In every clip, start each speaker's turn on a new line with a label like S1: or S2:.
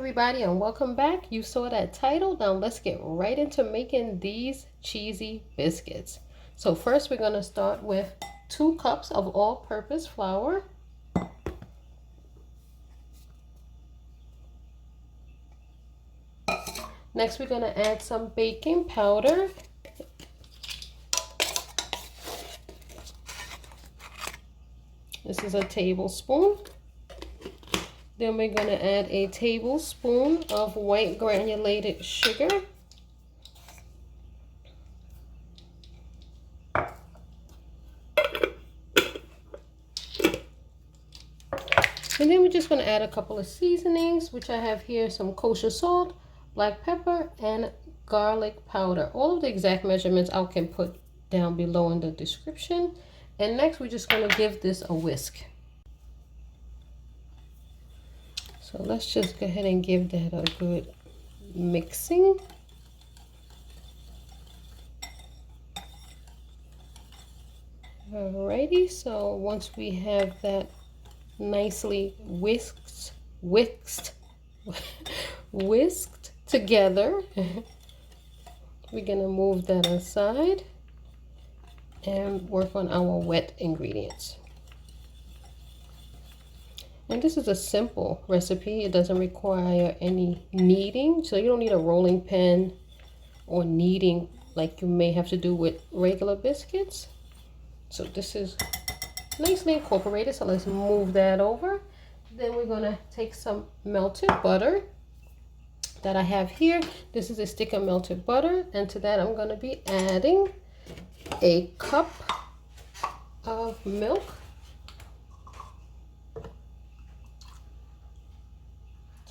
S1: everybody, and welcome back. You saw that title. Now let's get right into making these cheesy biscuits. So first we're going to start with 2 cups of all-purpose flour. Next we're going to add some baking powder. This is a tablespoon. Then we're going to add a tablespoon of white granulated sugar. And then we're just going to add a couple of seasonings, which I have here, some kosher salt, black pepper, and garlic powder. All of the exact measurements I can put down below in the description. And next we're just going to give this a whisk. So let's just go ahead and give that a good mixing. Alrighty, so once we have that nicely whisked together, we're gonna move that aside and work on our wet ingredients. And this is a simple recipe. It doesn't require any kneading, so you don't need a rolling pin or kneading like you may have to do with regular biscuits. So this is nicely incorporated, so let's move that over. Then we're going to take some melted butter that I have here. This is a stick of melted butter, and to that I'm going to be adding a cup of milk.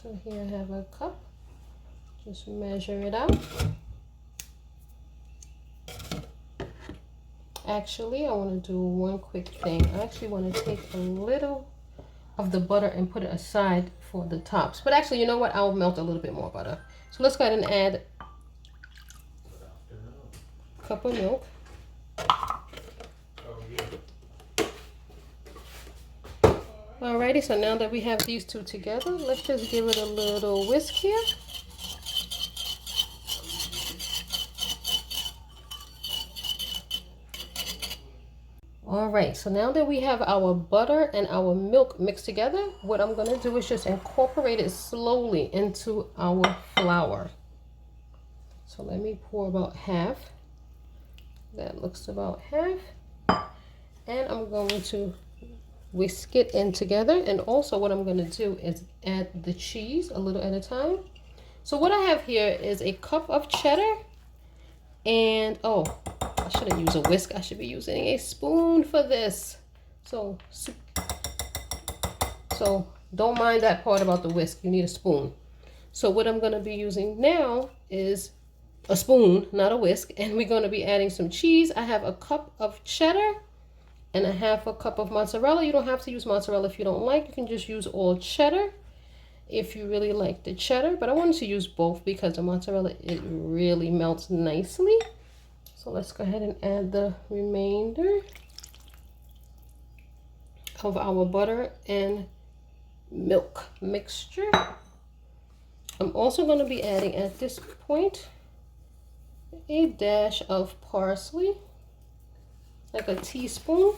S1: So here I have a cup. Just measure it out. Actually, I want to do one quick thing. I actually want to take a little of the butter and put it aside for the tops. But actually, you know what? I'll melt a little bit more butter. So let's go ahead and add a cup of milk. Alrighty, so now that we have these two together, let's just give it a little whisk here. Alright, so now that we have our butter and our milk mixed together, what I'm going to do is just incorporate it slowly into our flour. So let me pour about half. That looks about half. And I'm going to whisk it in together. And also what I'm going to do is add the cheese a little at a time. So what I have here is a cup of cheddar. And oh, I shouldn't use a whisk. I should be using a spoon for this. So don't mind that part about the whisk. You need a spoon. So what I'm going to be using now is a spoon, not a whisk. And we're going to be adding some cheese. I have a cup of cheddar and a half a cup of mozzarella. You don't have to use mozzarella if you don't like. You can just use all cheddar if you really like the cheddar. But I wanted to use both because the mozzarella, it really melts nicely. So let's go ahead and add the remainder of our butter and milk mixture. I'm also going to be adding at this point a dash of parsley, like a teaspoon.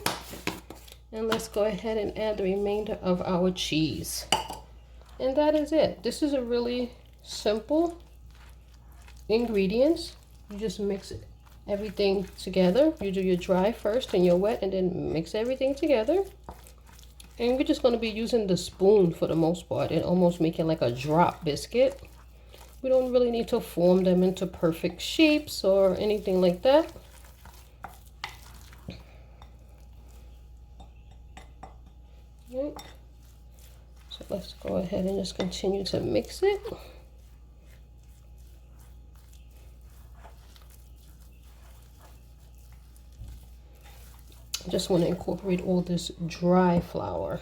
S1: And let's go ahead and add the remainder of our cheese. And that is it. This is a really simple ingredients. You just mix everything together. You do your dry first and your wet, and then mix everything together. And we're just going to be using the spoon for the most part and almost making like a drop biscuit. We don't really need to form them into perfect shapes or anything like that. Right. So let's go ahead and just continue to mix it. I just want to incorporate all this dry flour.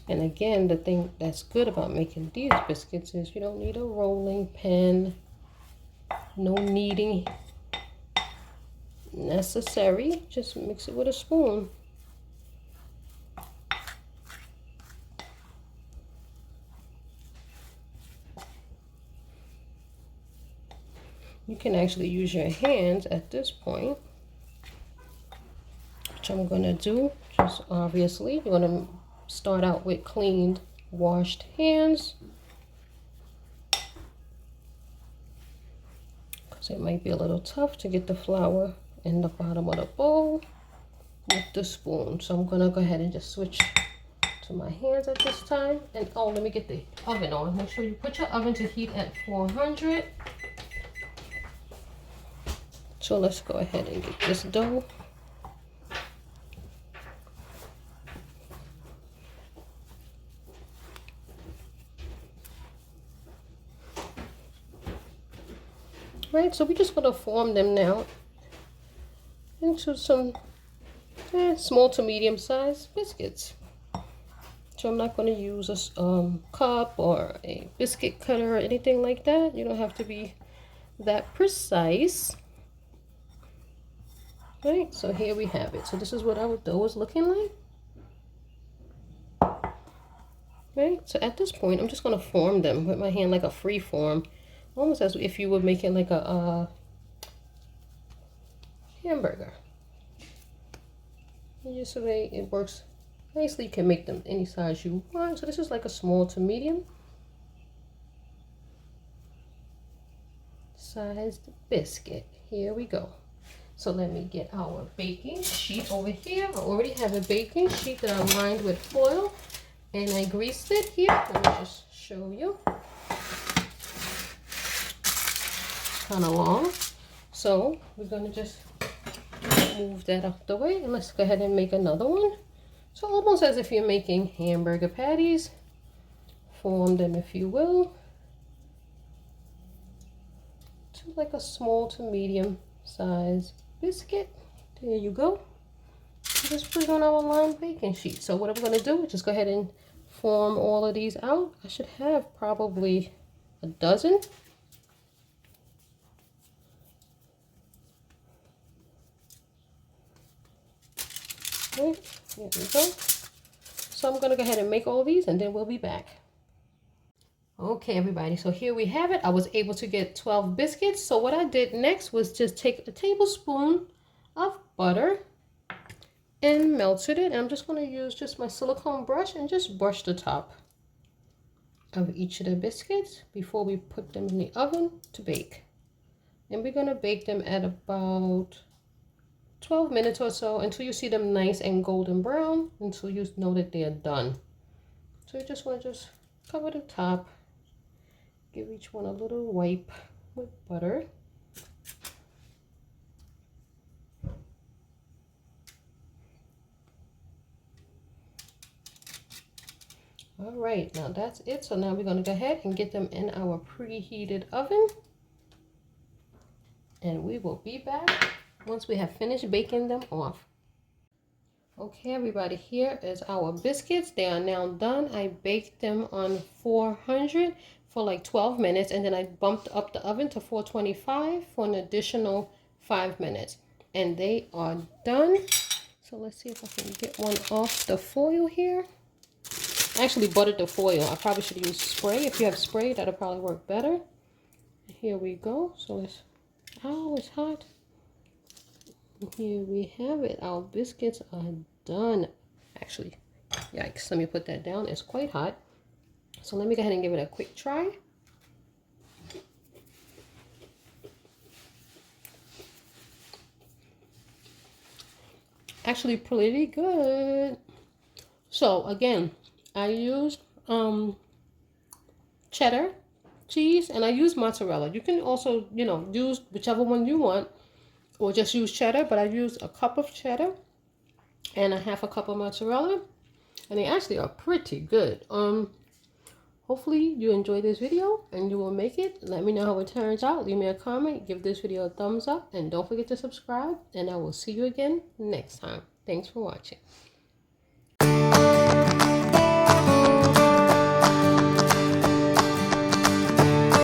S1: And again, the thing that's good about making these biscuits is you don't need a rolling pin, no kneading necessary. Just mix it with a spoon. You can actually use your hands at this point, which I'm gonna do. Just obviously, you're gonna start out with cleaned, washed hands, because it might be a little tough to get the flour in the bottom of the bowl with the spoon. So I'm gonna go ahead and just switch to my hands at this time. And oh, let me get the oven on. Make sure you put your oven to heat at 400. So let's go ahead and get this dough. Right, so we're just going to form them now into some small to medium sized biscuits. So I'm not going to use a cup or a biscuit cutter or anything like that. You don't have to be that precise. Right, so here we have it. So this is what our dough is looking like. Right, so at this point, I'm just going to form them with my hand like a free form. Almost as if you were making like a hamburger. And just so it works nicely, you can make them any size you want. So this is like a small to medium sized biscuit. Here we go. So let me get our baking sheet over here. I already have a baking sheet that I lined with foil and I greased it here. Let me just show you. Kind of long, so we're gonna just move that out the way and let's go ahead and make another one. So almost as if you're making hamburger patties, form them if you will to like a small to medium size biscuit. There you go. Just put it on our lined baking sheet. So what I'm gonna do is just go ahead and form all of these out. I should have probably a dozen. Here we go. So I'm going to go ahead and make all these and then we'll be back. Okay, everybody. So here we have it. I was able to get 12 biscuits. So what I did next was just take a tablespoon of butter and melted it. And I'm just going to use just my silicone brush and just brush the top of each of the biscuits before we put them in the oven to bake. And we're going to bake them at about 12 minutes or so until you see them nice and golden brown, until you know that they're done. So you just want to just cover the top, give each one a little wipe with butter. All right, now that's it. So now we're going to go ahead and get them in our preheated oven. And we will be back once we have finished baking them off. Okay, everybody, here is our biscuits. They are now done. I baked them on 400 for like 12 minutes, and then I bumped up the oven to 425 for an additional 5 minutes. And they are done. So let's see if I can get one off the foil here. I actually buttered the foil. I probably should use spray. If you have spray, that'll probably work better. Here we go. So let's, oh, it's hot. Here we have it. Our biscuits are done. Actually, yikes, let me put that down. It's quite hot. So let me go ahead and give it a quick try. Actually pretty good. So again, I used cheddar cheese and I used mozzarella. You can also, use whichever one you want, or just use cheddar, but I used a cup of cheddar and a half a cup of mozzarella, and they actually are pretty good. Hopefully you enjoyed this video and you will make it. Let me know how it turns out. Leave me a comment, give this video a thumbs up, and don't forget to subscribe, and I will see you again next time. Thanks for watching.